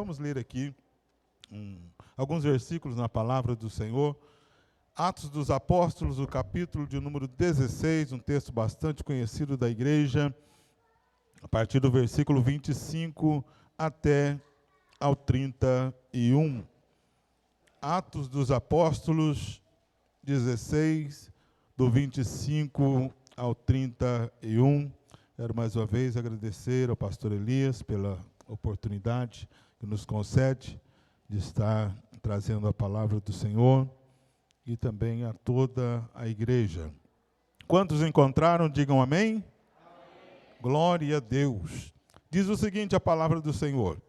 vamos ler aqui alguns versículos na palavra do Senhor. Atos dos Apóstolos, o capítulo de número 16, um texto bastante conhecido da igreja, a partir do versículo 25 até ao 31. Atos dos Apóstolos 16, do 25 ao 31. Quero mais uma vez agradecer ao pastor Elias pela oportunidade que nos concede de estar trazendo a palavra do Senhor e também a toda a igreja. Quantos encontraram, digam amém. Amém. Glória a Deus. Diz o seguinte a palavra do Senhor.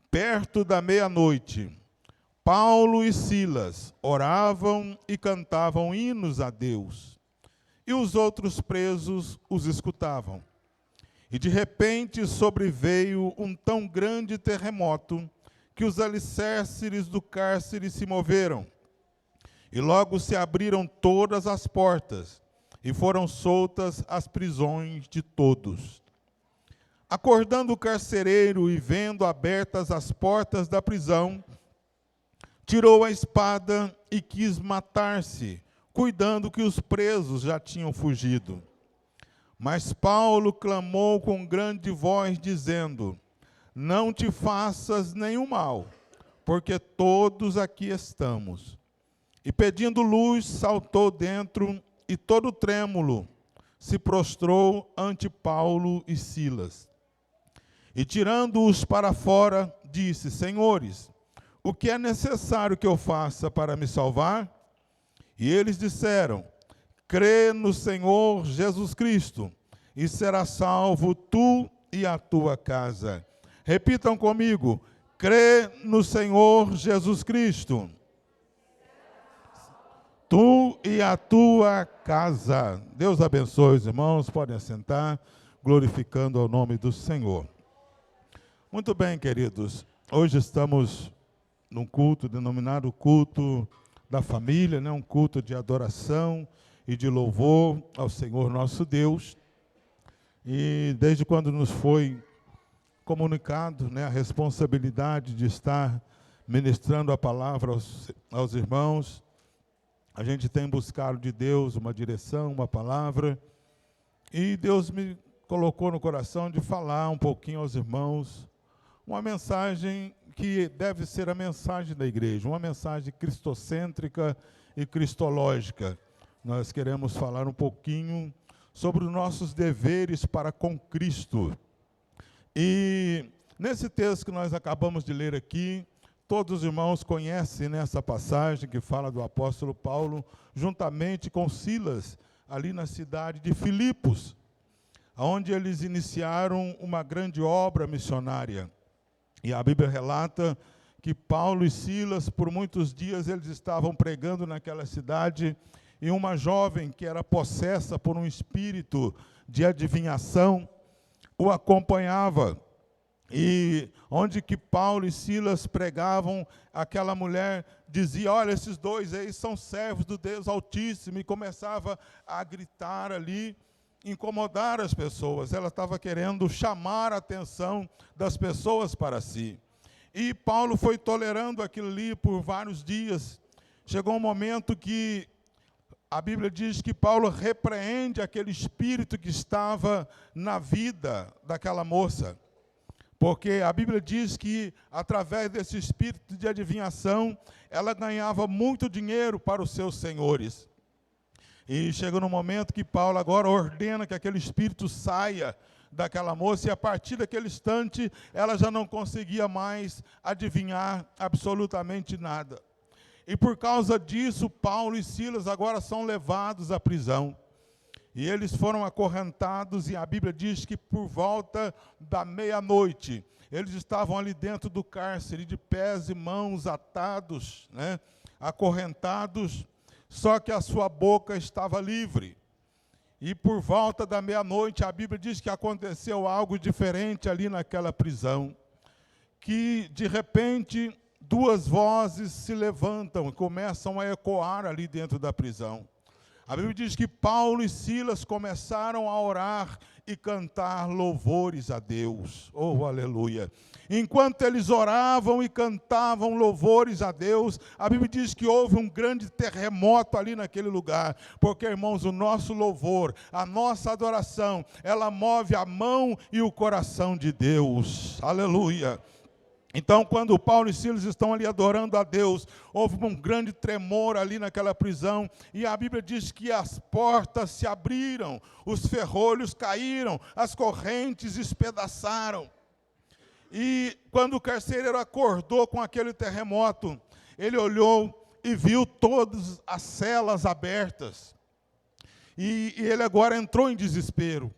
Perto da meia-noite, Paulo e Silas oravam e cantavam hinos a Deus, e os outros presos os escutavam. E de repente sobreveio um tão grande terremoto que os alicerces do cárcere se moveram. E logo se abriram todas as portas, e foram soltas as prisões de todos. Acordando o carcereiro e vendo abertas as portas da prisão, tirou a espada e quis matar-se, cuidando que os presos já tinham fugido. Mas Paulo clamou com grande voz, dizendo: não te faças nenhum mal, porque todos aqui estamos. E pedindo luz, saltou dentro e todo trêmulo se prostrou ante Paulo e Silas. E tirando-os para fora, disse: senhores, o que é necessário que eu faça para me salvar? E eles disseram: crê no Senhor Jesus Cristo, e serás salvo tu e a tua casa. Repitam comigo: crê no Senhor Jesus Cristo, tu e a tua casa. Deus abençoe os irmãos, podem assentar, glorificando ao nome do Senhor. Muito bem, queridos, hoje estamos num culto denominado culto da família, né? Um culto de adoração e de louvor ao Senhor nosso Deus. E desde quando nos foi comunicado, né, a responsabilidade de estar ministrando a palavra aos irmãos, a gente tem buscado de Deus uma direção, uma palavra, e Deus me colocou no coração de falar um pouquinho aos irmãos, uma mensagem que deve ser a mensagem da igreja, uma mensagem cristocêntrica e cristológica. Nós queremos falar um pouquinho sobre os nossos deveres para com Cristo. E nesse texto que nós acabamos de ler aqui, todos os irmãos conhecem nessa passagem que fala do apóstolo Paulo, juntamente com Silas, ali na cidade de Filipos, onde eles iniciaram uma grande obra missionária. E a Bíblia relata que Paulo e Silas, por muitos dias, eles estavam pregando naquela cidade, e uma jovem que era possessa por um espírito de adivinhação o acompanhava. E onde que Paulo e Silas pregavam, aquela mulher dizia: olha, esses dois aí são servos do Deus Altíssimo, e começava a gritar ali, incomodar as pessoas. Ela estava querendo chamar a atenção das pessoas para si. E Paulo foi tolerando aquilo ali por vários dias. Chegou um momento que a Bíblia diz que Paulo repreende aquele espírito que estava na vida daquela moça. Porque a Bíblia diz que, através desse espírito de adivinhação, ela ganhava muito dinheiro para os seus senhores. E chega no momento que Paulo agora ordena que aquele espírito saia daquela moça, e a partir daquele instante, ela já não conseguia mais adivinhar absolutamente nada. E por causa disso, Paulo e Silas agora são levados à prisão. E eles foram acorrentados, e a Bíblia diz que por volta da meia-noite, eles estavam ali dentro do cárcere, de pés e mãos atados, né, acorrentados, só que a sua boca estava livre. E por volta da meia-noite, a Bíblia diz que aconteceu algo diferente ali naquela prisão, que de repente duas vozes se levantam e começam a ecoar ali dentro da prisão. A Bíblia diz que Paulo e Silas começaram a orar e cantar louvores a Deus. Oh, aleluia! Enquanto eles oravam e cantavam louvores a Deus, a Bíblia diz que houve um grande terremoto ali naquele lugar. Porque, irmãos, o nosso louvor, a nossa adoração, ela move a mão e o coração de Deus. Aleluia! Então, quando Paulo e Silas estão ali adorando a Deus, houve um grande tremor ali naquela prisão, e a Bíblia diz que as portas se abriram, os ferrolhos caíram, as correntes espedaçaram. E quando o carcereiro acordou com aquele terremoto, ele olhou e viu todas as celas abertas. E ele agora entrou em desespero.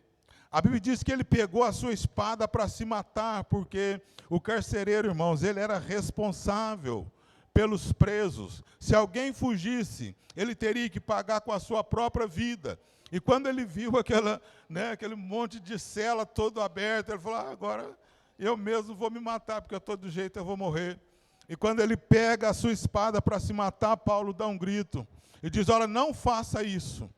A Bíblia diz que ele pegou a sua espada para se matar, porque o carcereiro, irmãos, ele era responsável pelos presos. Se alguém fugisse, ele teria que pagar com a sua própria vida. E quando ele viu aquele monte de cela todo aberto, ele falou, agora eu mesmo vou me matar, porque todo jeito eu vou morrer. E quando ele pega a sua espada para se matar, Paulo dá um grito e diz, olha, não faça isso,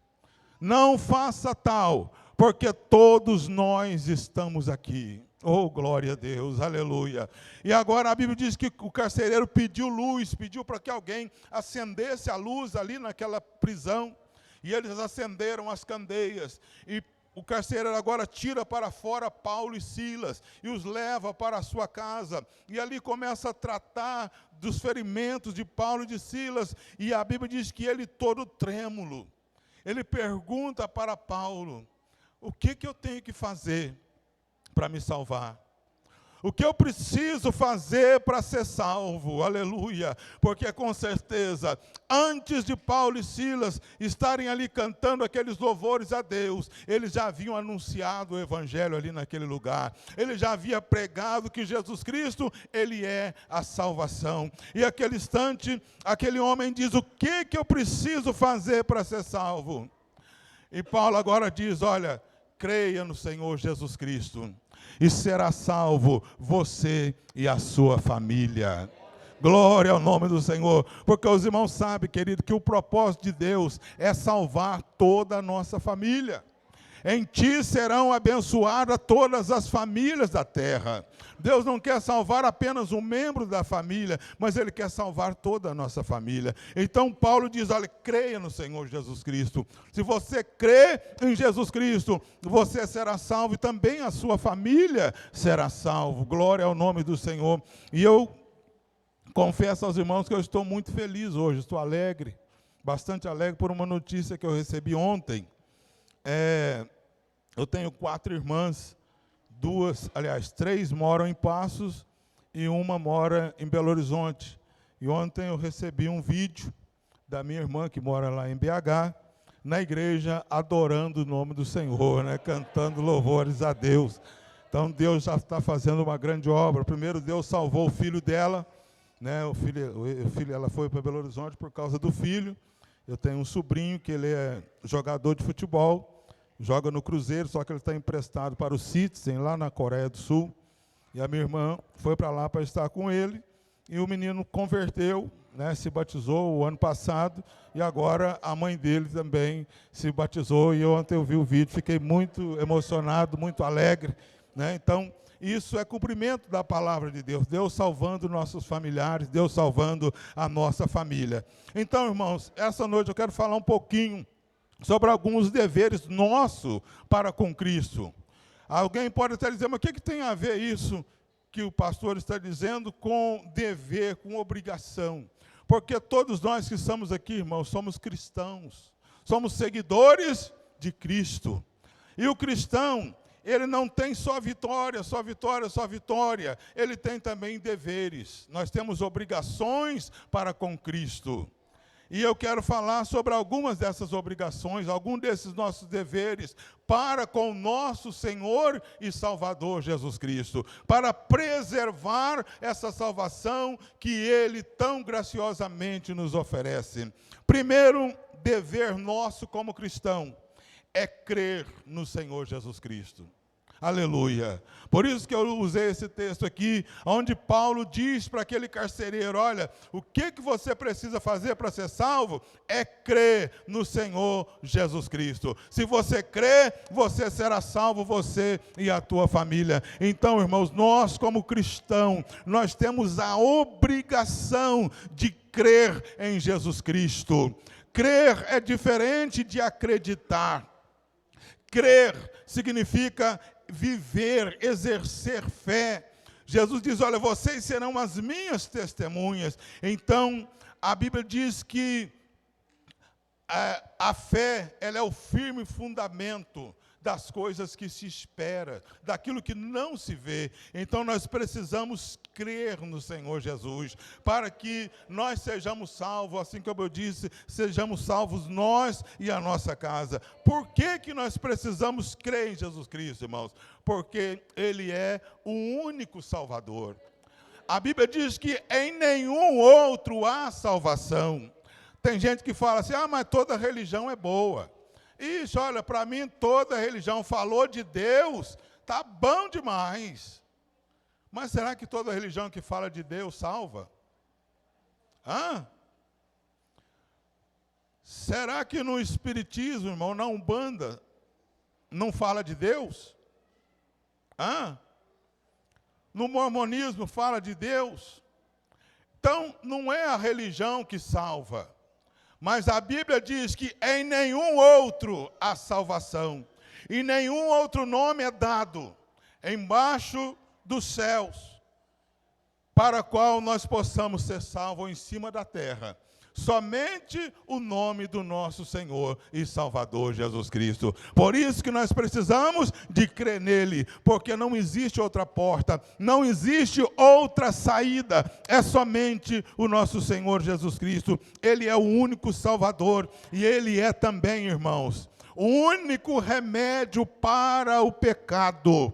não faça tal, porque todos nós estamos aqui. Oh, glória a Deus, aleluia. E agora a Bíblia diz que o carcereiro pediu luz, pediu para que alguém acendesse a luz ali naquela prisão. E eles acenderam as candeias. E o carcereiro agora tira para fora Paulo e Silas e os leva para a sua casa. E ali começa a tratar dos ferimentos de Paulo e de Silas. E a Bíblia diz que ele todo trêmulo. Ele pergunta para Paulo, o que eu tenho que fazer para me salvar? O que eu preciso fazer para ser salvo? Aleluia! Porque com certeza, antes de Paulo e Silas estarem ali cantando aqueles louvores a Deus, eles já haviam anunciado o evangelho ali naquele lugar. Ele já havia pregado que Jesus Cristo, ele é a salvação. E aquele instante, aquele homem diz, o que eu preciso fazer para ser salvo? E Paulo agora diz, olha, creia no Senhor Jesus Cristo e será salvo você e a sua família. Glória ao nome do Senhor, porque os irmãos sabem, querido, que o propósito de Deus é salvar toda a nossa família. Em ti serão abençoadas todas as famílias da terra. Deus não quer salvar apenas um membro da família, mas Ele quer salvar toda a nossa família. Então Paulo diz, olha, creia no Senhor Jesus Cristo. Se você crê em Jesus Cristo, você será salvo e também a sua família será salvo. Glória ao nome do Senhor. E eu confesso aos irmãos que eu estou muito feliz hoje, estou alegre, bastante alegre por uma notícia que eu recebi ontem. Eu tenho 4 irmãs, 3 moram em Passos e uma mora em Belo Horizonte. E ontem eu recebi um vídeo da minha irmã, que mora lá em BH, na igreja, adorando o nome do Senhor, cantando louvores a Deus. Então Deus já está fazendo uma grande obra. Primeiro Deus salvou o filho dela, ela foi para Belo Horizonte por causa do filho. Eu tenho um sobrinho que ele é jogador de futebol, joga no Cruzeiro, só que ele está emprestado para o Citizen, lá na Coreia do Sul. E a minha irmã foi para lá para estar com ele, e o menino converteu, se batizou o ano passado, e agora a mãe dele também se batizou, e ontem eu vi o vídeo, fiquei muito emocionado, muito alegre. Então, isso é cumprimento da palavra de Deus, Deus salvando nossos familiares, Deus salvando a nossa família. Então, irmãos, essa noite eu quero falar um pouquinho sobre alguns deveres nossos para com Cristo. Alguém pode até dizer, mas o que tem a ver isso que o pastor está dizendo com dever, com obrigação? Porque todos nós que estamos aqui, irmãos, somos cristãos, somos seguidores de Cristo. E o cristão, ele não tem só vitória, só vitória, só vitória. Ele tem também deveres. Nós temos obrigações para com Cristo. E eu quero falar sobre algumas dessas obrigações, alguns desses nossos deveres para com o nosso Senhor e Salvador Jesus Cristo, para preservar essa salvação que Ele tão graciosamente nos oferece. Primeiro dever nosso como cristão é crer no Senhor Jesus Cristo. Aleluia. Por isso que eu usei esse texto aqui, onde Paulo diz para aquele carcereiro, olha, o que você precisa fazer para ser salvo é crer no Senhor Jesus Cristo. Se você crer, você será salvo, você e a tua família. Então, irmãos, nós como cristãos, nós temos a obrigação de crer em Jesus Cristo. Crer é diferente de acreditar. Crer significa viver, exercer fé. Jesus diz, olha, vocês serão as minhas testemunhas. Então, a Bíblia diz que a fé, ela é o firme fundamento das coisas que se espera, daquilo que não se vê. Então nós precisamos crer no Senhor Jesus, para que nós sejamos salvos, assim como eu disse, sejamos salvos nós e a nossa casa. Por que nós precisamos crer em Jesus Cristo, irmãos? Porque Ele é o único Salvador. A Bíblia diz que em nenhum outro há salvação. Tem gente que fala assim, mas toda religião é boa. Isso, olha, para mim toda religião falou de Deus, tá bom demais. Mas será que toda religião que fala de Deus salva? Será que no Espiritismo, irmão, na Umbanda, não fala de Deus? No Mormonismo fala de Deus? Então, não é a religião que salva. Mas a Bíblia diz que em nenhum outro há salvação, e nenhum outro nome é dado embaixo dos céus, para qual nós possamos ser salvos em cima da terra. Somente o nome do nosso Senhor e Salvador Jesus Cristo. Por isso que nós precisamos de crer nele, porque não existe outra porta, não existe outra saída, é somente o nosso Senhor Jesus Cristo. Ele é o único Salvador e ele é também, irmãos, o único remédio para o pecado.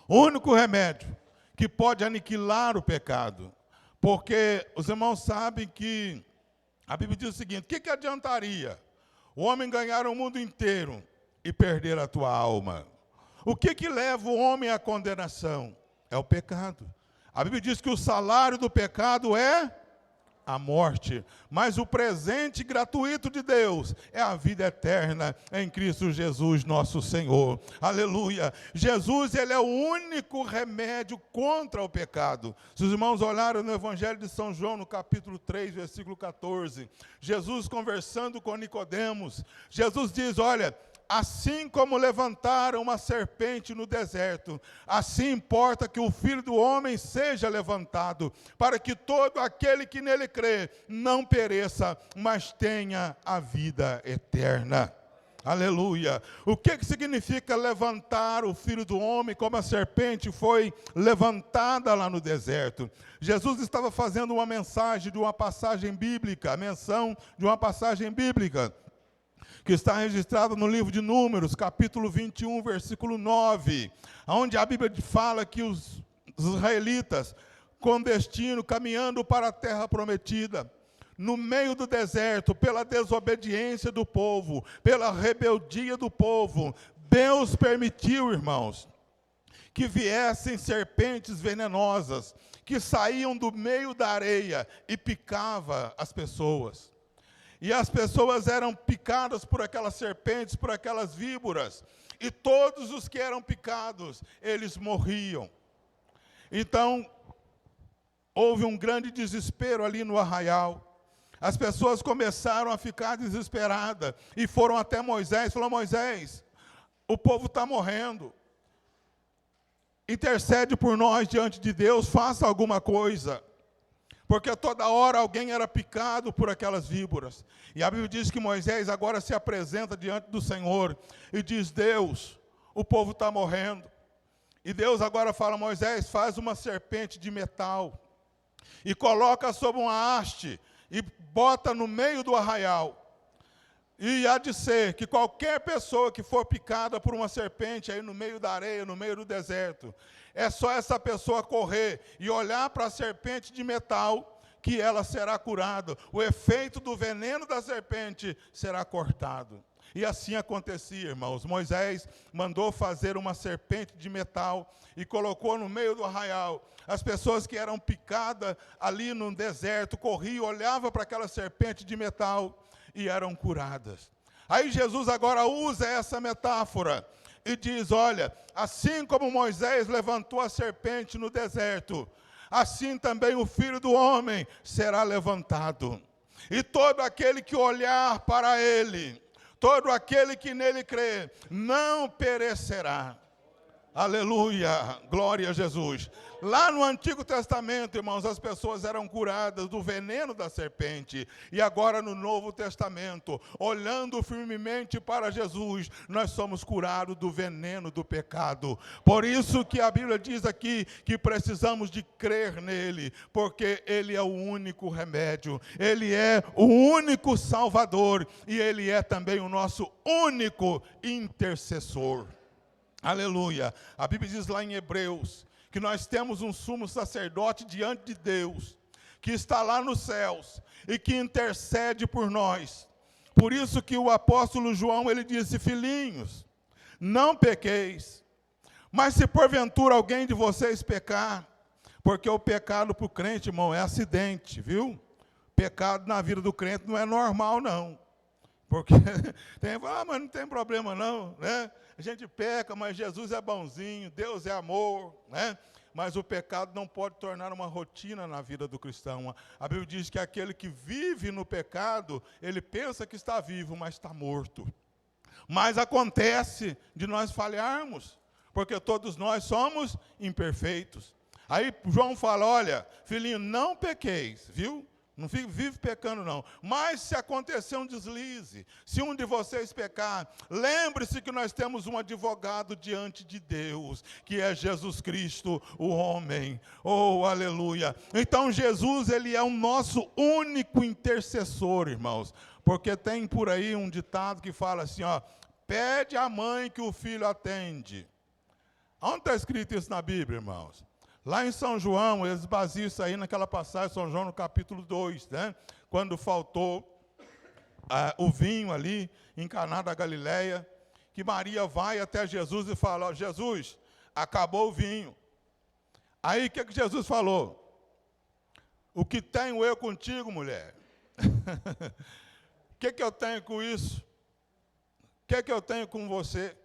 O único remédio que pode aniquilar o pecado. Porque os irmãos sabem que a Bíblia diz o seguinte, o que adiantaria o homem ganhar o mundo inteiro e perder a tua alma? O que leva o homem à condenação? É o pecado. A Bíblia diz que o salário do pecado é a morte, mas o presente gratuito de Deus é a vida eterna em Cristo Jesus, nosso Senhor. Aleluia! Jesus, ele é o único remédio contra o pecado. Se os irmãos olharem no Evangelho de São João, no capítulo 3, versículo 14, Jesus conversando com Nicodemos, Jesus diz, olha, assim como levantaram uma serpente no deserto, assim importa que o Filho do Homem seja levantado, para que todo aquele que nele crê não pereça, mas tenha a vida eterna. Aleluia! O que significa levantar o Filho do Homem como a serpente foi levantada lá no deserto? Jesus estava fazendo uma mensagem de uma passagem bíblica, a menção de uma passagem bíblica, que está registrado no livro de Números, capítulo 21, versículo 9, onde a Bíblia fala que os israelitas, com destino, caminhando para a terra prometida, no meio do deserto, pela desobediência do povo, pela rebeldia do povo, Deus permitiu, irmãos, que viessem serpentes venenosas, que saíam do meio da areia e picava as pessoas. E as pessoas eram picadas por aquelas serpentes, por aquelas víboras. E todos os que eram picados, eles morriam. Então, houve um grande desespero ali no arraial. As pessoas começaram a ficar desesperadas. E foram até Moisés, falaram, Moisés, o povo está morrendo. Intercede por nós diante de Deus, faça alguma coisa. Porque toda hora alguém era picado por aquelas víboras. E a Bíblia diz que Moisés agora se apresenta diante do Senhor e diz, Deus, o povo está morrendo. E Deus agora fala, Moisés, faz uma serpente de metal e coloca sobre uma haste e bota no meio do arraial. E há de ser que qualquer pessoa que for picada por uma serpente aí no meio da areia, no meio do deserto, é só essa pessoa correr e olhar para a serpente de metal que ela será curada. O efeito do veneno da serpente será cortado. E assim acontecia, irmãos. Moisés mandou fazer uma serpente de metal e colocou no meio do arraial. As pessoas que eram picadas ali no deserto corriam, olhavam para aquela serpente de metal e eram curadas. Aí Jesus agora usa essa metáfora e diz, olha, assim como Moisés levantou a serpente no deserto, assim também o Filho do Homem será levantado. E todo aquele que olhar para ele, todo aquele que nele crê, não perecerá. Aleluia, glória a Jesus. Lá no Antigo Testamento, irmãos, as pessoas eram curadas do veneno da serpente. E agora no Novo Testamento, olhando firmemente para Jesus, nós somos curados do veneno do pecado. Por isso que a Bíblia diz aqui que precisamos de crer nele, porque ele é o único remédio, ele é o único salvador e ele é também o nosso único intercessor. Aleluia. A Bíblia diz lá em Hebreus que nós temos um sumo sacerdote diante de Deus, que está lá nos céus e que intercede por nós. Por isso que o apóstolo João, ele disse, filhinhos, não pequeis, mas se porventura alguém de vocês pecar, porque o pecado para o crente, irmão, é acidente, viu? Pecado na vida do crente não é normal, não. Porque mas não tem problema não, né? A gente peca, mas Jesus é bonzinho, Deus é amor, né? Mas o pecado não pode tornar uma rotina na vida do cristão. A Bíblia diz que aquele que vive no pecado, ele pensa que está vivo, mas está morto. Mas acontece de nós falharmos, porque todos nós somos imperfeitos. Aí João fala, olha, filhinho, não pequeis, viu? Não vive pecando, não. Mas se acontecer um deslize, se um de vocês pecar, lembre-se que nós temos um advogado diante de Deus, que é Jesus Cristo, o homem. Oh, aleluia. Então, Jesus, ele é o nosso único intercessor, irmãos. Porque tem por aí um ditado que fala assim, ó, pede à mãe que o filho atende. Onde está escrito isso na Bíblia, irmãos? Lá em São João, eles baseiam isso aí naquela passagem, São João no capítulo 2, né? Quando faltou o vinho ali, em Caná da Galileia, que Maria vai até Jesus e fala, ó, Jesus, acabou o vinho. Aí o que Jesus falou? O que tenho eu contigo, mulher? O que eu tenho com isso? O que eu tenho com você?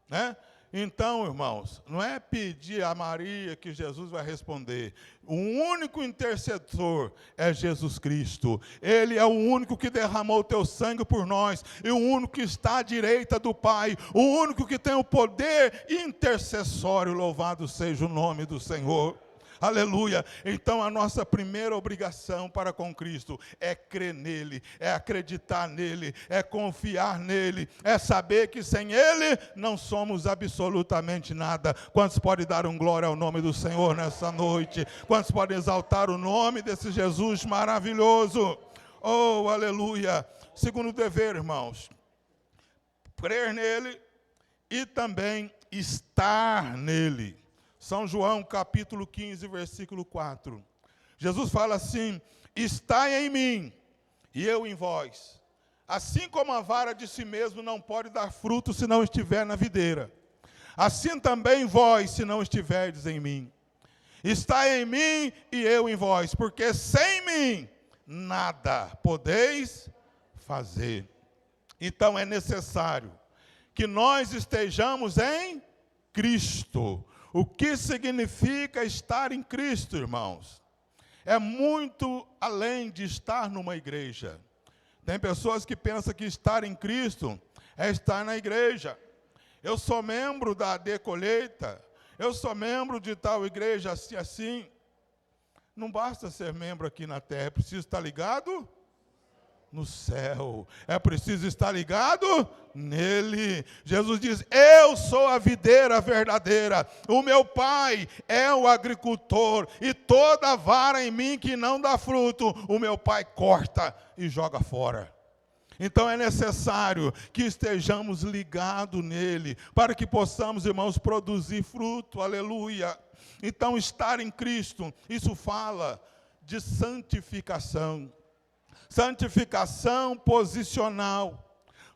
Né? Então, irmãos, não é pedir a Maria que Jesus vai responder. O único intercessor é Jesus Cristo. Ele é o único que derramou o teu sangue por nós. E o único que está à direita do Pai. O único que tem o poder intercessório. Louvado seja o nome do Senhor. Aleluia. Então a nossa primeira obrigação para com Cristo é crer nele, é acreditar nele, é confiar nele, é saber que sem ele não somos absolutamente nada. Quantos podem dar um glória ao nome do Senhor nessa noite? Quantos podem exaltar o nome desse Jesus maravilhoso? Oh, aleluia. Segundo dever, irmãos, crer nele e também estar nele. São João, capítulo 15, versículo 4. Jesus fala assim, estai em mim e eu em vós. Assim como a vara de si mesmo não pode dar fruto se não estiver na videira, assim também vós, se não estiverdes em mim. Estai em mim e eu em vós, porque sem mim nada podeis fazer. Então é necessário que nós estejamos em Cristo. O que significa estar em Cristo, irmãos? É muito além de estar numa igreja. Tem pessoas que pensam que estar em Cristo é estar na igreja. Eu sou membro da AD Colheita, eu sou membro de tal igreja assim, assim. Não basta ser membro aqui na terra, é preciso estar ligado no céu. É preciso estar ligado nele. Jesus diz, eu sou a videira verdadeira, o meu pai é o agricultor, e toda vara em mim que não dá fruto, o meu pai corta e joga fora. Então é necessário que estejamos ligados nele, para que possamos, irmãos, produzir fruto, aleluia. Então estar em Cristo, isso fala de santificação. Santificação posicional.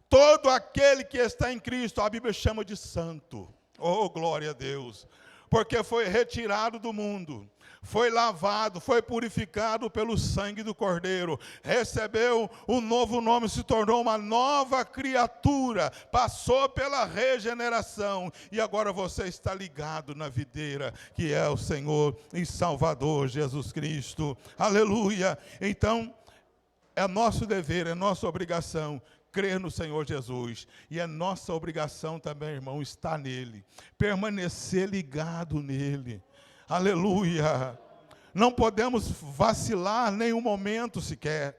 Todo aquele que está em Cristo, a Bíblia chama de santo. Oh, glória a Deus. Porque foi retirado do mundo, foi lavado, foi purificado pelo sangue do Cordeiro, recebeu um novo nome, se tornou uma nova criatura, passou pela regeneração, e agora você está ligado na videira, que é o Senhor e Salvador Jesus Cristo. Aleluia! Então, é nosso dever, é nossa obrigação crer no Senhor Jesus. E é nossa obrigação também, irmão, estar nele, permanecer ligado nele. Aleluia! Não podemos vacilar nenhum momento sequer.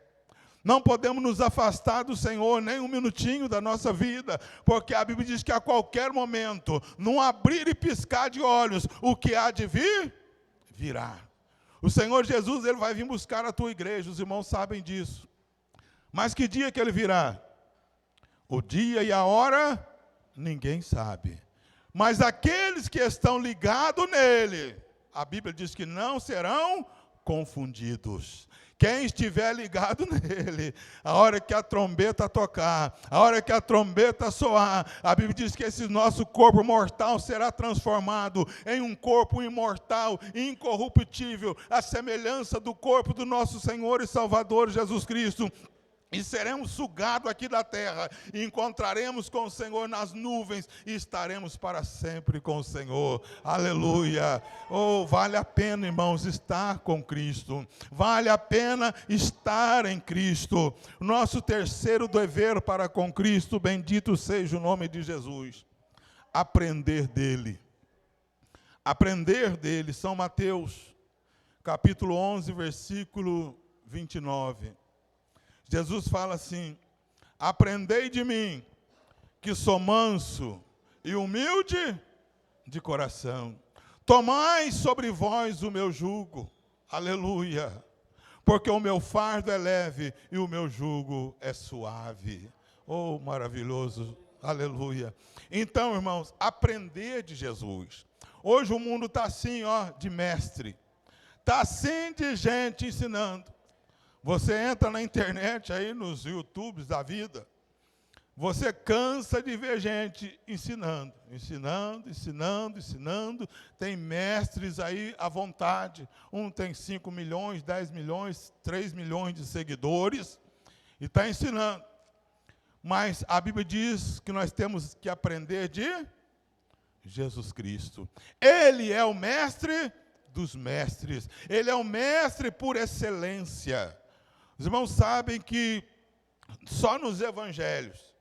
Não podemos nos afastar do Senhor nem um minutinho da nossa vida, porque a Bíblia diz que a qualquer momento, num abrir e piscar de olhos, o que há de vir, virá. O Senhor Jesus, ele vai vir buscar a tua igreja, os irmãos sabem disso. Mas que dia que ele virá? O dia e a hora, ninguém sabe. Mas aqueles que estão ligados nele, a Bíblia diz que não serão confundidos. Quem estiver ligado nele, a hora que a trombeta tocar, a hora que a trombeta soar, a Bíblia diz que esse nosso corpo mortal será transformado em um corpo imortal, incorruptível, a semelhança do corpo do nosso Senhor e Salvador Jesus Cristo. E seremos sugados aqui da terra, e encontraremos com o Senhor nas nuvens, e estaremos para sempre com o Senhor. Aleluia! Oh, vale a pena, irmãos, estar com Cristo. Vale a pena estar em Cristo. Nosso terceiro dever para com Cristo, bendito seja o nome de Jesus. Aprender dele. Aprender dele. São Mateus, capítulo 11, versículo 29. Jesus fala assim: aprendei de mim, que sou manso e humilde de coração. Tomai sobre vós o meu jugo. Aleluia. Porque o meu fardo é leve e o meu jugo é suave. Oh, maravilhoso. Aleluia. Então, irmãos, aprender de Jesus. Hoje o mundo está assim, ó, de mestre. Está assim de gente ensinando. Você entra na internet aí, nos YouTubes da vida, você cansa de ver gente ensinando. Tem mestres aí à vontade. Um tem 5 milhões, 10 milhões, 3 milhões de seguidores e está ensinando. Mas a Bíblia diz que nós temos que aprender de Jesus Cristo. Ele é o mestre dos mestres. Ele é o mestre por excelência. Os irmãos sabem que só nos evangelhos,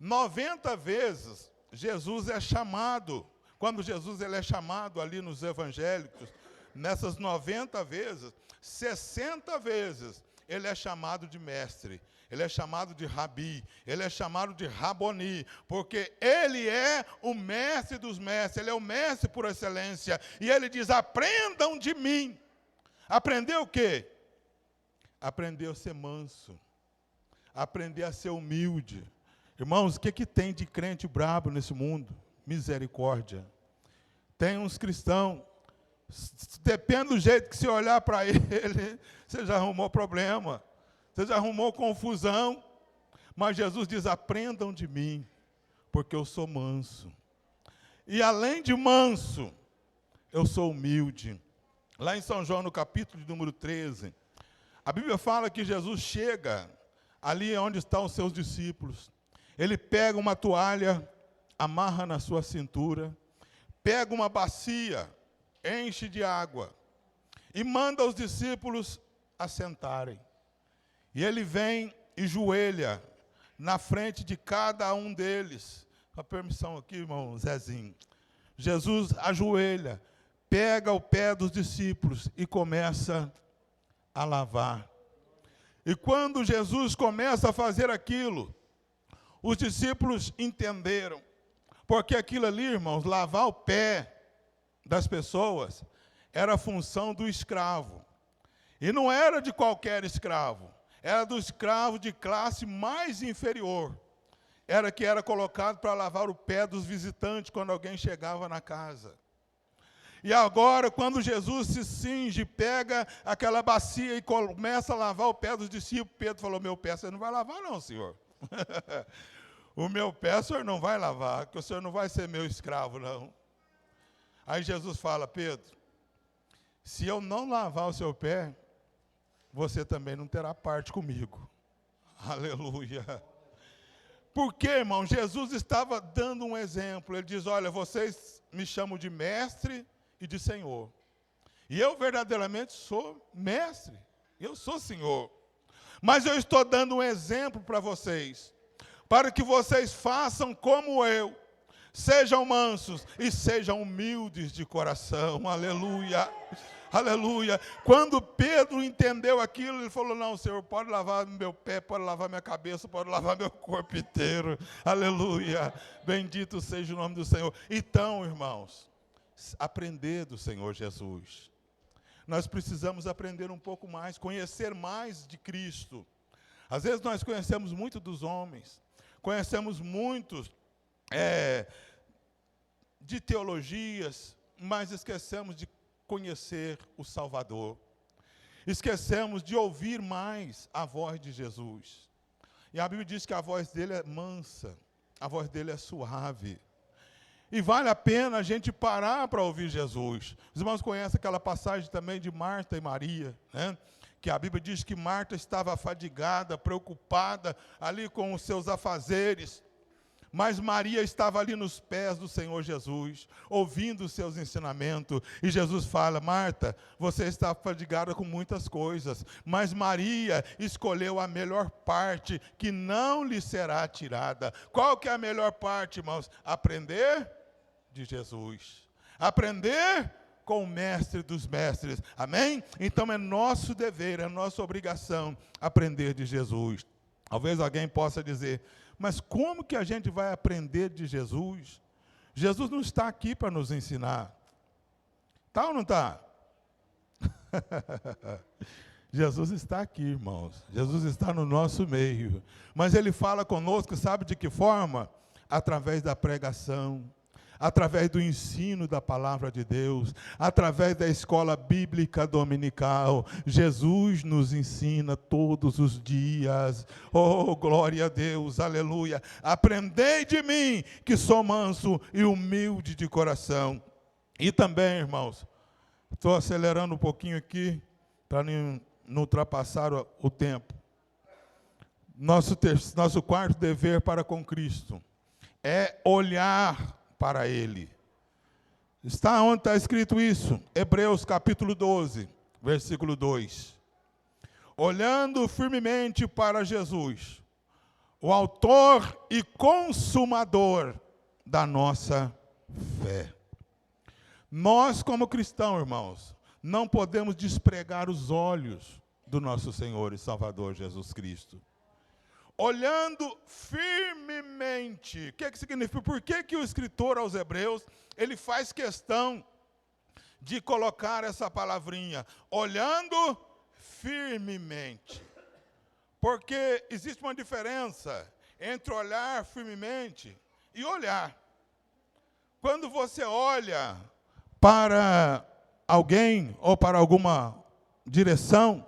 90 vezes Jesus é chamado, quando Jesus ele é chamado ali nos evangélicos, nessas 90 vezes, 60 vezes ele é chamado de mestre, ele é chamado de rabi, ele é chamado de raboni, porque ele é o mestre dos mestres, ele é o mestre por excelência, e ele diz: aprendam de mim. Aprender o quê? Aprender a ser manso, aprender a ser humilde. Irmãos, o que tem de crente brabo nesse mundo? Misericórdia. Tem uns cristãos, depende do jeito que você olhar para ele, você já arrumou problema, você já arrumou confusão. Mas Jesus diz: aprendam de mim, porque eu sou manso. E além de manso, eu sou humilde. Lá em São João, no capítulo de número 13, a Bíblia fala que Jesus chega ali onde estão os seus discípulos. Ele pega uma toalha, amarra na sua cintura, pega uma bacia, enche de água e manda os discípulos assentarem. E ele vem e joelha na frente de cada um deles. Com a permissão aqui, irmão Zezinho. Jesus ajoelha, pega o pé dos discípulos e começa a lavar. E quando Jesus começa a fazer aquilo, os discípulos entenderam, porque aquilo ali, irmãos, lavar o pé das pessoas, era a função do escravo. E não era de qualquer escravo, era do escravo de classe mais inferior. Era que era colocado para lavar o pé dos visitantes quando alguém chegava na casa. E agora, quando Jesus se cinge, pega aquela bacia e começa a lavar o pé dos discípulos, Pedro falou: meu pé você não vai lavar não, Senhor. o meu pé o senhor não vai lavar, que o senhor não vai ser meu escravo, não. Aí Jesus fala, Pedro, se eu não lavar o seu pé, você também não terá parte comigo. Aleluia. Por quê, irmão? Jesus estava dando um exemplo. Ele diz, olha, vocês me chamam de mestre e de senhor. E eu verdadeiramente sou mestre. Eu sou senhor. Mas eu estou dando um exemplo para vocês. Para que vocês façam como eu. Sejam mansos e sejam humildes de coração. Aleluia. Aleluia. Quando Pedro entendeu aquilo, ele falou, não, Senhor, pode lavar meu pé, pode lavar minha cabeça, pode lavar meu corpo inteiro. Aleluia. Bendito seja o nome do Senhor. Então, irmãos, aprender do Senhor Jesus. Nós precisamos aprender um pouco mais, conhecer mais de Cristo. Às vezes nós conhecemos muito dos homens, conhecemos muitos de teologias, mas esquecemos de conhecer o Salvador. Esquecemos de ouvir mais a voz de Jesus. E a Bíblia diz que a voz dele é mansa, a voz dele é suave. E vale a pena a gente parar para ouvir Jesus. Os irmãos conhecem aquela passagem também de Marta e Maria, né? Que a Bíblia diz que Marta estava afadigada, preocupada ali com os seus afazeres. Mas Maria estava ali nos pés do Senhor Jesus, ouvindo os seus ensinamentos. E Jesus fala, Marta, você está fadigada com muitas coisas, mas Maria escolheu a melhor parte, que não lhe será tirada. Qual que é a melhor parte, irmãos? Aprender de Jesus. Aprender com o mestre dos mestres. Amém? Então é nosso dever, é nossa obrigação aprender de Jesus. Talvez alguém possa dizer, mas como que a gente vai aprender de Jesus? Jesus não está aqui para nos ensinar. Está ou não está? Jesus está aqui, irmãos. Jesus está no nosso meio. Mas Ele fala conosco, sabe de que forma? Através da pregação, através do ensino da palavra de Deus, através da escola bíblica dominical. Jesus nos ensina todos os dias. Oh, glória a Deus, aleluia. Aprendei de mim, que sou manso e humilde de coração. E também, irmãos, estou acelerando um pouquinho aqui, para não ultrapassar o tempo. Nosso quarto dever para com Cristo é olhar para Ele. Está onde está escrito isso? Hebreus capítulo 12, versículo 2. Olhando firmemente para Jesus, o autor e consumador da nossa fé. Nós, como cristãos, irmãos, não podemos despregar os olhos do nosso Senhor e Salvador Jesus Cristo. Olhando firmemente. O que significa? Por que o escritor aos Hebreus, ele faz questão de colocar essa palavrinha? Olhando firmemente. Porque existe uma diferença entre olhar firmemente e olhar. Quando você olha para alguém ou para alguma direção,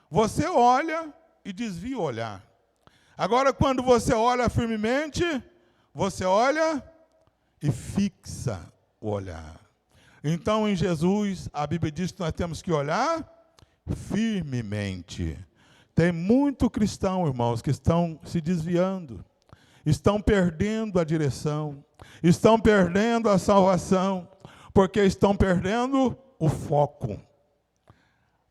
você olha e desvia o olhar. Agora, quando você olha firmemente, você olha e fixa o olhar. Então, em Jesus, a Bíblia diz que nós temos que olhar firmemente. Tem muito cristão, irmãos, que estão se desviando, estão perdendo a direção, estão perdendo a salvação, porque estão perdendo o foco.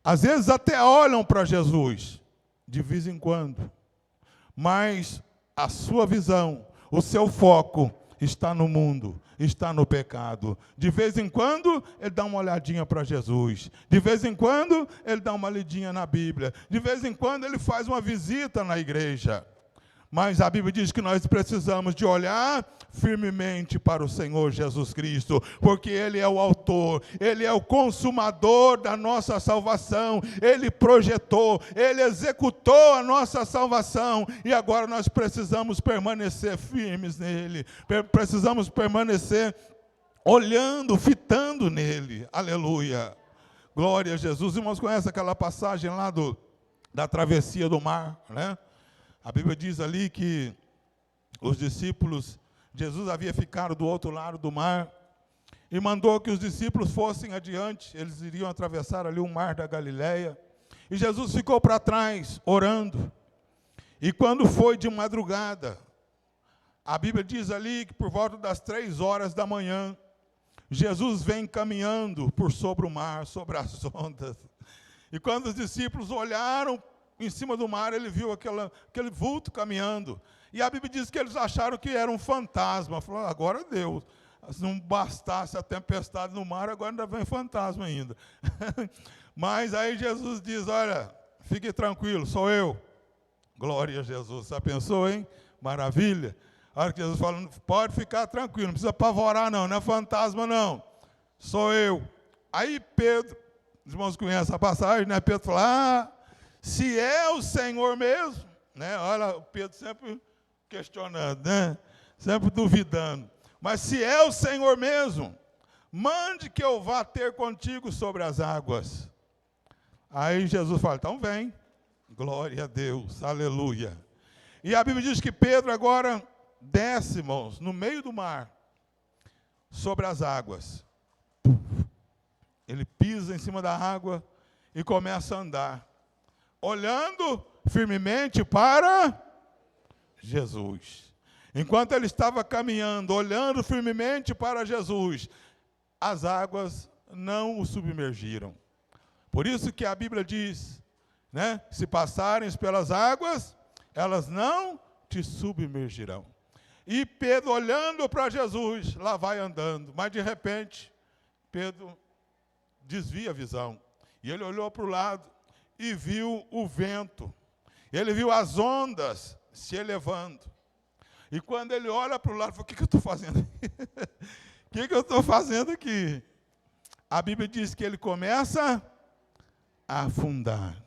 Às vezes até olham para Jesus, de vez em quando, mas a sua visão, o seu foco está no mundo, está no pecado. De vez em quando, ele dá uma olhadinha para Jesus. De vez em quando, ele dá uma lidinha na Bíblia. De vez em quando, ele faz uma visita na igreja. Mas a Bíblia diz que nós precisamos de olhar firmemente para o Senhor Jesus Cristo, porque Ele é o autor, Ele é o consumador da nossa salvação, Ele projetou, Ele executou a nossa salvação, e agora nós precisamos permanecer firmes nele, precisamos permanecer olhando, fitando nele, aleluia, glória a Jesus. Irmãos, conhecem aquela passagem lá da travessia do mar, né? A Bíblia diz ali que os discípulos, Jesus havia ficado do outro lado do mar e mandou que os discípulos fossem adiante, eles iriam atravessar ali o mar da Galileia, e Jesus ficou para trás, orando. E quando foi de madrugada, a Bíblia diz ali que por volta das 3 horas da manhã, Jesus vem caminhando por sobre o mar, sobre as ondas. E quando os discípulos olharam em cima do mar, ele viu aquele vulto caminhando. E a Bíblia diz que eles acharam que era um fantasma. Falaram, agora Deus, se não bastasse a tempestade no mar, agora ainda vem fantasma ainda. Mas aí Jesus diz, olha, fique tranquilo, sou eu. Glória a Jesus. Você pensou, hein? Maravilha. A hora que Jesus fala, pode ficar tranquilo, não precisa apavorar não é fantasma não, sou eu. Aí Pedro, os irmãos conhecem a passagem, né? Pedro fala, se é o Senhor mesmo, né? Olha, o Pedro sempre questionando, né? Sempre duvidando. Mas se é o Senhor mesmo, mande que eu vá ter contigo sobre as águas. Aí Jesus fala, então vem. Glória a Deus, aleluia. E a Bíblia diz que Pedro agora desce, irmãos, no meio do mar, sobre as águas. Ele pisa em cima da água e começa a andar, olhando firmemente para Jesus. Enquanto ele estava caminhando, olhando firmemente para Jesus, as águas não o submergiram. Por isso que a Bíblia diz, né? Se passares pelas águas, elas não te submergirão. E Pedro olhando para Jesus, lá vai andando, mas de repente, Pedro desvia a visão. E ele olhou para o lado e viu o vento. Ele viu as ondas se elevando. E quando ele olha para o lado, ele falou, o que eu estou fazendo aqui? O que eu estou fazendo aqui? A Bíblia diz que ele começa a afundar.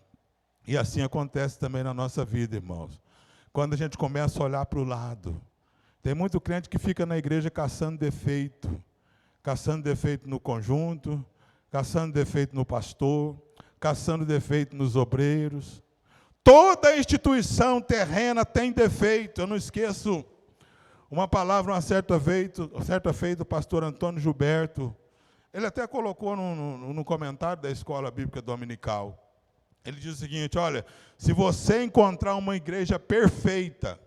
E assim acontece também na nossa vida, irmãos. Quando a gente começa a olhar para o lado, tem muito crente que fica na igreja caçando defeito no conjunto, caçando defeito no pastor, caçando defeito nos obreiros. Toda instituição terrena tem defeito. Eu não esqueço uma palavra, uma certa feita, o pastor Antônio Gilberto, ele até colocou no comentário da escola bíblica dominical. Ele diz o seguinte, olha, se você encontrar uma igreja perfeita,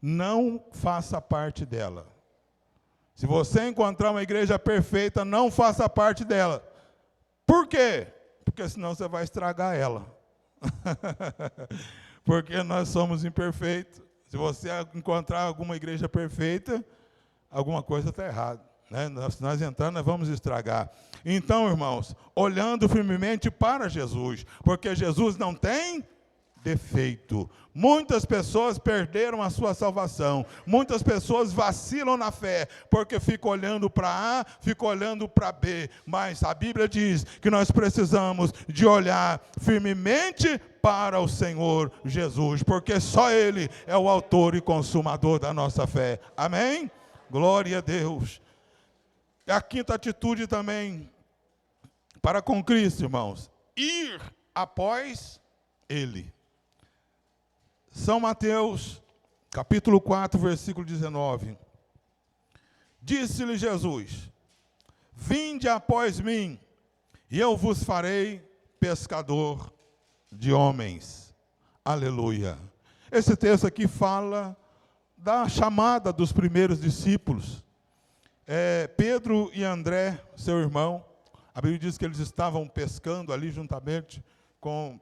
não faça parte dela. Se você encontrar uma igreja perfeita, não faça parte dela. Por quê? Porque senão você vai estragar ela. Porque nós somos imperfeitos. Se você encontrar alguma igreja perfeita, alguma coisa está errada, né? Se nós entrarmos, nós vamos estragar. Então, irmãos, olhando firmemente para Jesus, porque Jesus não tem defeito. Muitas pessoas perderam a sua salvação. Muitas pessoas vacilam na fé, porque ficam olhando para A, ficam olhando para B. Mas a Bíblia diz que nós precisamos de olhar firmemente para o Senhor Jesus, porque só Ele é o autor e consumador da nossa fé. Amém? Glória a Deus. E a quinta atitude também, para com Cristo, irmãos, ir após Ele. São Mateus, capítulo 4, versículo 19. Disse-lhe Jesus, vinde após mim, e eu vos farei pescador de homens. Aleluia. Esse texto aqui fala da chamada dos primeiros discípulos. Pedro e André, seu irmão, a Bíblia diz que eles estavam pescando ali juntamente com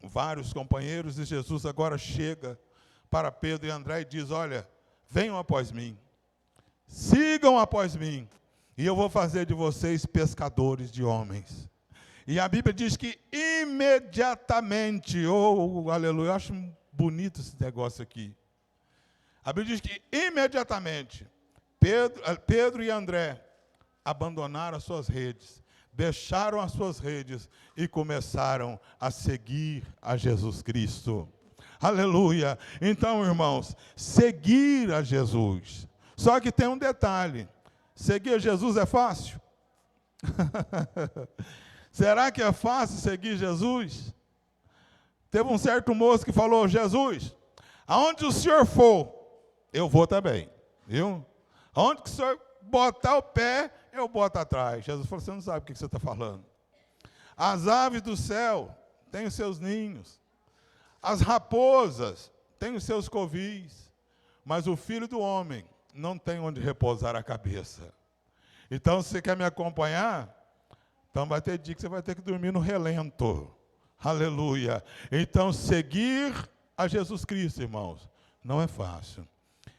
vários companheiros, e Jesus agora chega para Pedro e André e diz, olha, venham após mim, sigam após mim, e eu vou fazer de vocês pescadores de homens. E a Bíblia diz que imediatamente, aleluia, eu acho bonito esse negócio aqui. A Bíblia diz que imediatamente, Pedro e André abandonaram as suas redes, deixaram as suas redes e começaram a seguir a Jesus Cristo. Aleluia! Então, irmãos, seguir a Jesus. Só que tem um detalhe, seguir a Jesus é fácil? Será que é fácil seguir Jesus? Teve um certo moço que falou, Jesus, aonde o senhor for, eu vou também, viu? Onde que o senhor botar o pé, eu boto atrás. Jesus falou, você não sabe o que você está falando. As aves do céu têm os seus ninhos. As raposas têm os seus covis. Mas o Filho do Homem não tem onde repousar a cabeça. Então, se você quer me acompanhar, então vai ter dia que você vai ter que dormir no relento. Aleluia. Então, seguir a Jesus Cristo, irmãos, não é fácil.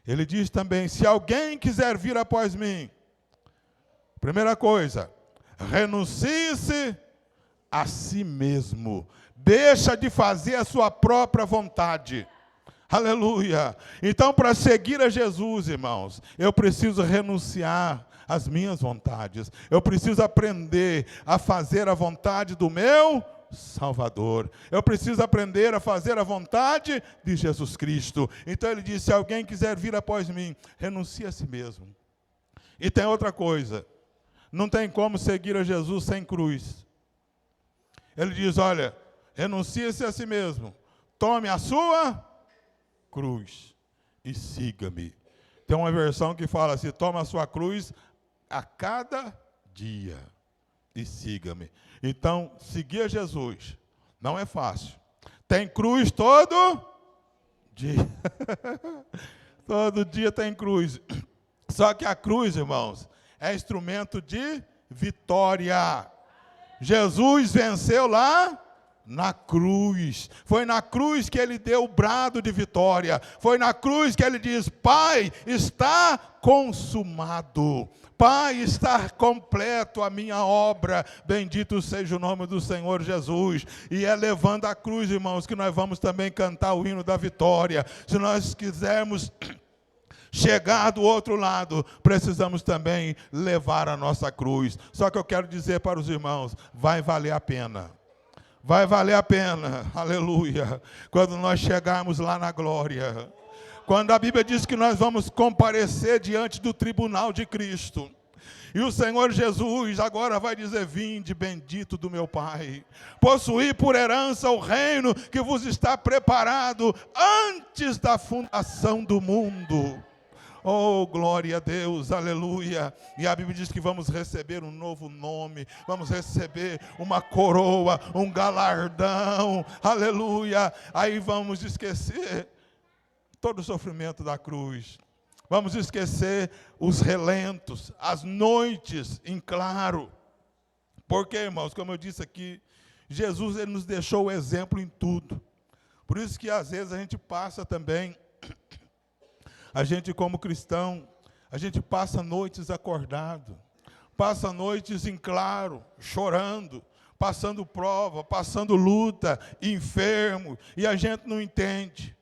Ele diz também, se alguém quiser vir após mim, primeira coisa, renuncie-se a si mesmo. Deixa de fazer a sua própria vontade. Aleluia. Então, para seguir a Jesus, irmãos, eu preciso renunciar às minhas vontades. Eu preciso aprender a fazer a vontade do meu Salvador. Eu preciso aprender a fazer a vontade de Jesus Cristo. Então ele disse, se alguém quiser vir após mim, renuncie a si mesmo. E tem outra coisa, não tem como seguir a Jesus sem cruz. Ele diz, olha, renuncie-se a si mesmo, tome a sua cruz e siga-me. Tem uma versão que fala assim, toma a sua cruz a cada dia e siga-me. Então, seguir a Jesus não é fácil. Tem cruz todo dia. Todo dia tem cruz. Só que a cruz, irmãos, é instrumento de vitória. Jesus venceu lá na cruz. Foi na cruz que ele deu o brado de vitória. Foi na cruz que ele diz, Pai, está consumado. Pai, está completo a minha obra, bendito seja o nome do Senhor Jesus. E é levando a cruz, irmãos, que nós vamos também cantar o hino da vitória. Se nós quisermos chegar do outro lado, precisamos também levar a nossa cruz. Só que eu quero dizer para os irmãos, vai valer a pena. Vai valer a pena, aleluia, quando nós chegarmos lá na glória. Quando a Bíblia diz que nós vamos comparecer diante do tribunal de Cristo. E o Senhor Jesus agora vai dizer, vinde bendito do meu Pai, possuí por herança o reino que vos está preparado antes da fundação do mundo. Oh, glória a Deus, aleluia. E a Bíblia diz que vamos receber um novo nome, vamos receber uma coroa, um galardão, aleluia. Aí vamos esquecer todo o sofrimento da cruz. Vamos esquecer os relentos, as noites em claro. Porque, irmãos, como eu disse aqui, Jesus ele nos deixou o exemplo em tudo. Por isso que às vezes a gente passa também, a gente como cristão, a gente passa noites acordado, passa noites em claro, chorando, passando prova, passando luta, enfermo, e a gente não entende.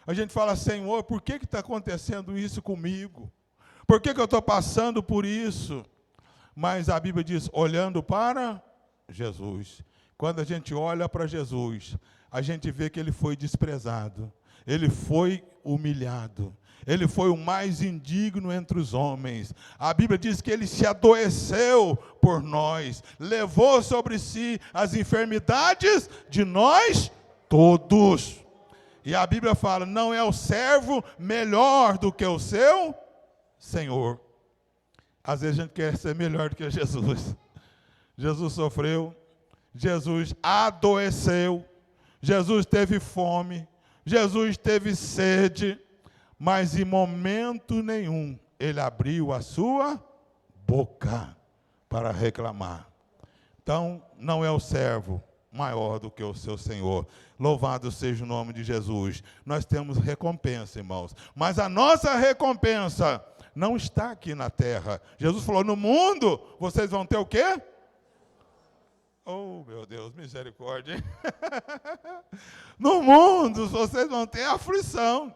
A gente fala, Senhor, por que está acontecendo isso comigo? Por que eu estou passando por isso? Mas a Bíblia diz, olhando para Jesus. Quando a gente olha para Jesus, a gente vê que ele foi desprezado, ele foi humilhado, ele foi o mais indigno entre os homens. A Bíblia diz que ele se adoeceu por nós, levou sobre si as enfermidades de nós todos. E a Bíblia fala, não é o servo melhor do que o seu Senhor. Às vezes a gente quer ser melhor do que Jesus. Jesus sofreu, Jesus adoeceu, Jesus teve fome, Jesus teve sede, mas em momento nenhum ele abriu a sua boca para reclamar. Então, não é o servo maior do que o seu Senhor. Louvado seja o nome de Jesus. Nós temos recompensa, irmãos. Mas a nossa recompensa não está aqui na terra. Jesus falou, no mundo, vocês vão ter o quê? Oh, meu Deus, misericórdia. No mundo, vocês vão ter aflição.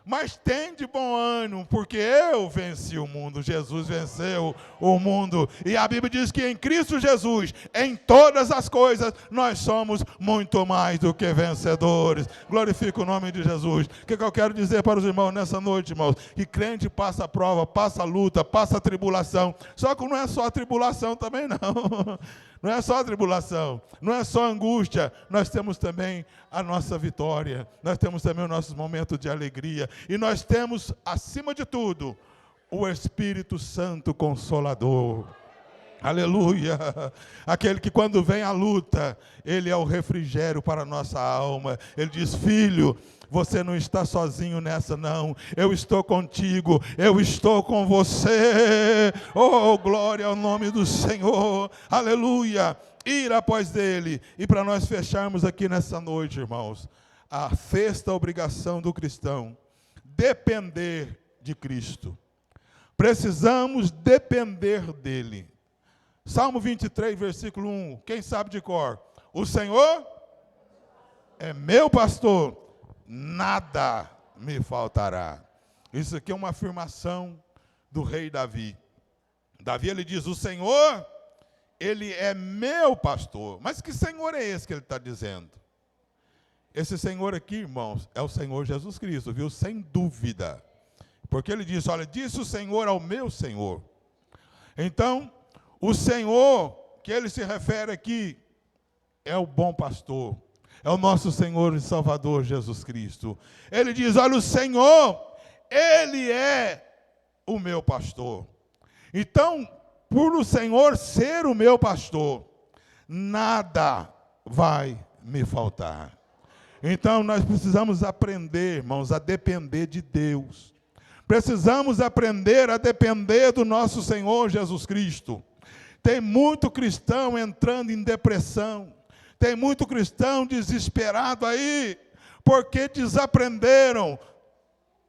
Mas tem de bom ânimo, porque eu venci o mundo, Jesus venceu o mundo. E a Bíblia diz que em Cristo Jesus, em todas as coisas, nós somos muito mais do que vencedores. Glorifica o nome de Jesus. O que eu quero dizer para os irmãos nessa noite, irmãos? Que crente passa prova, passa luta, passa tribulação. Só que não é só tribulação também não. Não é só tribulação, não é só angústia, nós temos também a nossa vitória, nós temos também os nossos momentos de alegria. E nós temos, acima de tudo, o Espírito Santo Consolador. Aleluia! Aquele que quando vem a luta, ele é o refrigério para a nossa alma. Ele diz: filho, você não está sozinho nessa não, eu estou contigo, eu estou com você. Oh, glória ao nome do Senhor, aleluia. Ir após dele. E para nós fecharmos aqui nessa noite, irmãos, a sexta obrigação do cristão: depender de Cristo. Precisamos depender dele. Salmo 23, versículo 1, quem sabe de cor? O Senhor é meu pastor, nada me faltará. Isso aqui é uma afirmação do rei Davi. Davi, ele diz: o Senhor, ele é meu pastor. Mas que Senhor é esse que ele está dizendo? Esse Senhor aqui, irmãos, é o Senhor Jesus Cristo, viu? Sem dúvida. Porque ele diz: olha, disse o Senhor ao meu Senhor. Então, o Senhor que ele se refere aqui é o bom pastor, é o nosso Senhor e Salvador Jesus Cristo. Ele diz: olha, o Senhor, ele é o meu pastor. Então, por o Senhor ser o meu pastor, nada vai me faltar. Então, nós precisamos aprender, irmãos, a depender de Deus. Precisamos aprender a depender do nosso Senhor Jesus Cristo. Tem muito cristão entrando em depressão. Tem muito cristão desesperado aí, porque desaprenderam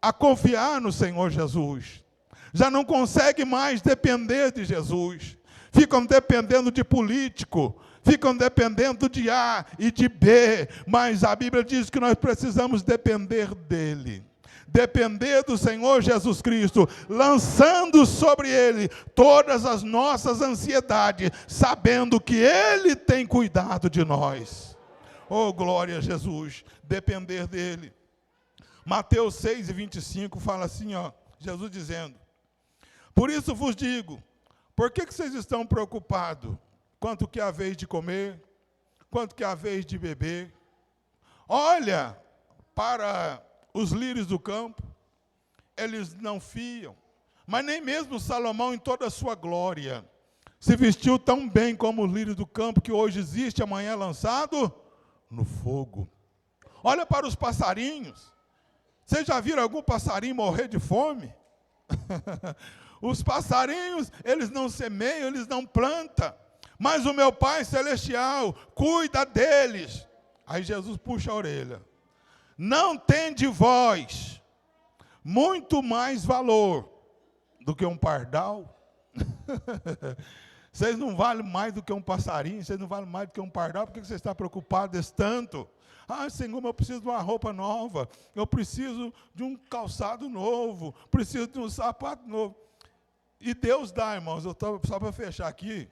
a confiar no Senhor Jesus. Já não consegue mais depender de Jesus. Ficam dependendo de político, ficam dependendo de A e de B, mas a Bíblia diz que nós precisamos depender dele. Depender do Senhor Jesus Cristo, lançando sobre Ele todas as nossas ansiedades, sabendo que Ele tem cuidado de nós. Oh, glória a Jesus, depender dEle. Mateus 6:25 fala assim, ó, Jesus dizendo: por isso vos digo, por que vocês estão preocupados? Quanto que há vez de comer? Quanto que há vez de beber? Olha para os lírios do campo, eles não fiam, mas nem mesmo Salomão em toda a sua glória se vestiu tão bem como os lírios do campo, que hoje existe, amanhã é lançado no fogo. Olha para os passarinhos. Vocês já viram algum passarinho morrer de fome? Os passarinhos, eles não semeiam, eles não plantam, mas o meu Pai Celestial cuida deles. Aí Jesus puxa a orelha: não tem de vós muito mais valor do que um pardal? Vocês não valem mais do que um passarinho, vocês não valem mais do que um pardal, por que você está preocupado desse tanto? Ah, Senhor, eu preciso de uma roupa nova, eu preciso de um calçado novo, preciso de um sapato novo. E Deus dá, irmãos, só para fechar aqui,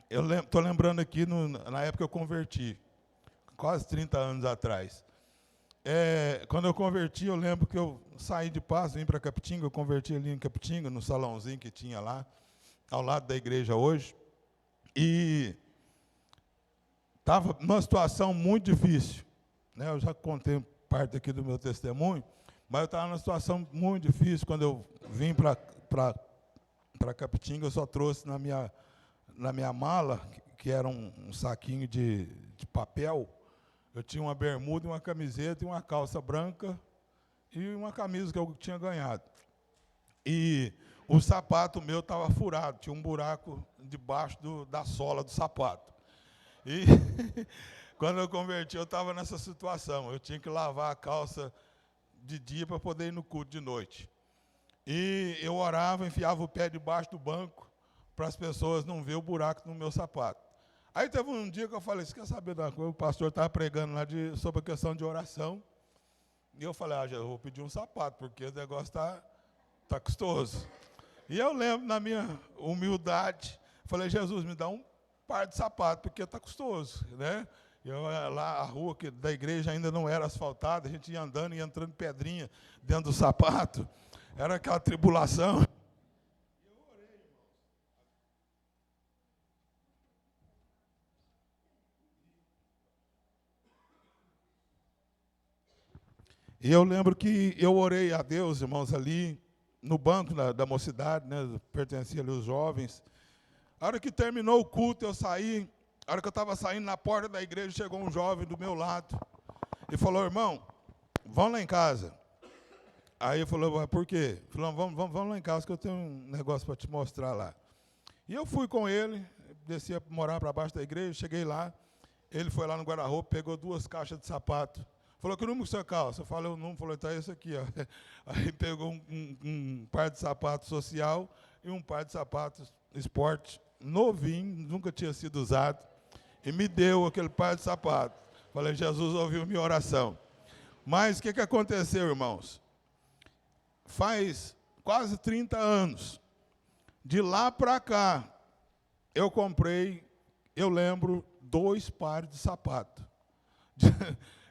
eu estou lembrando aqui, na época que eu converti, quase 30 anos atrás. Quando eu converti, eu lembro que eu saí de Paz, vim para Capitinga, eu converti ali em Capitinga, no salãozinho que tinha lá, ao lado da igreja hoje, e estava numa situação muito difícil, né? Eu já contei parte aqui do meu testemunho, mas eu estava numa situação muito difícil. Quando eu vim para Capitinga, eu só trouxe na minha mala, que era um saquinho de papel. Eu tinha uma bermuda, uma camiseta e uma calça branca e uma camisa que eu tinha ganhado. E o sapato meu estava furado, tinha um buraco debaixo da sola do sapato. E quando eu converti, eu estava nessa situação. Eu tinha que lavar a calça de dia para poder ir no culto de noite. E eu orava, enfiava o pé debaixo do banco para as pessoas não verem o buraco no meu sapato. Aí teve um dia que eu falei: você quer saber da coisa? O pastor estava pregando lá sobre a questão de oração. E eu falei: eu vou pedir um sapato, porque o negócio está custoso. E eu lembro, na minha humildade, falei: Jesus, me dá um par de sapato, porque está custoso, né? Lá, a rua da igreja ainda não era asfaltada, a gente ia andando e entrando pedrinha dentro do sapato. Era aquela tribulação. E eu lembro que eu orei a Deus, irmãos, ali no banco da mocidade, né? Pertencia ali aos jovens. A hora que terminou o culto, eu saí. A hora que eu estava saindo na porta da igreja, chegou um jovem do meu lado e falou: irmão, vão lá em casa. Aí eu falei: por quê? Falou: vamos lá em casa que eu tenho um negócio para te mostrar lá. E eu fui com ele, desci a morar para baixo da igreja, cheguei lá. Ele foi lá no guarda-roupa, pegou 2 caixas de sapato. Falou: que número que você calça? Eu falei o número, falou: tá esse aqui, ó. Aí pegou um par de sapatos social e um par de sapatos esporte, novinho, nunca tinha sido usado, e me deu aquele par de sapatos. Falei: Jesus ouviu minha oração. Mas o que aconteceu, irmãos? Faz quase 30 anos, de lá para cá, eu comprei, eu lembro, 2 pares de sapato.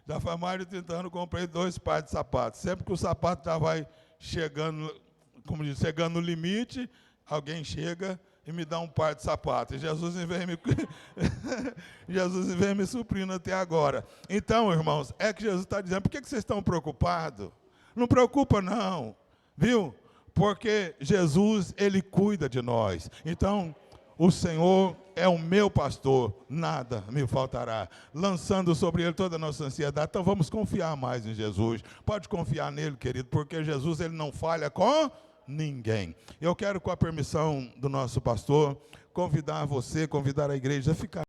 Já faz mais de 30 anos, eu comprei 2 pares de sapatos. Sempre que o sapato já vai chegando, como diz, chegando no limite, alguém chega e me dá um par de sapatos. E Jesus vem me suprindo até agora. Então, irmãos, é que Jesus está dizendo: por que vocês estão preocupados? Não preocupa não, viu? Porque Jesus, Ele cuida de nós. Então, o Senhor é o meu pastor, nada me faltará, lançando sobre Ele toda a nossa ansiedade. Então vamos confiar mais em Jesus. Pode confiar nele, querido, porque Jesus, Ele não falha com ninguém. Eu quero, com a permissão do nosso pastor, convidar você, convidar a igreja a ficar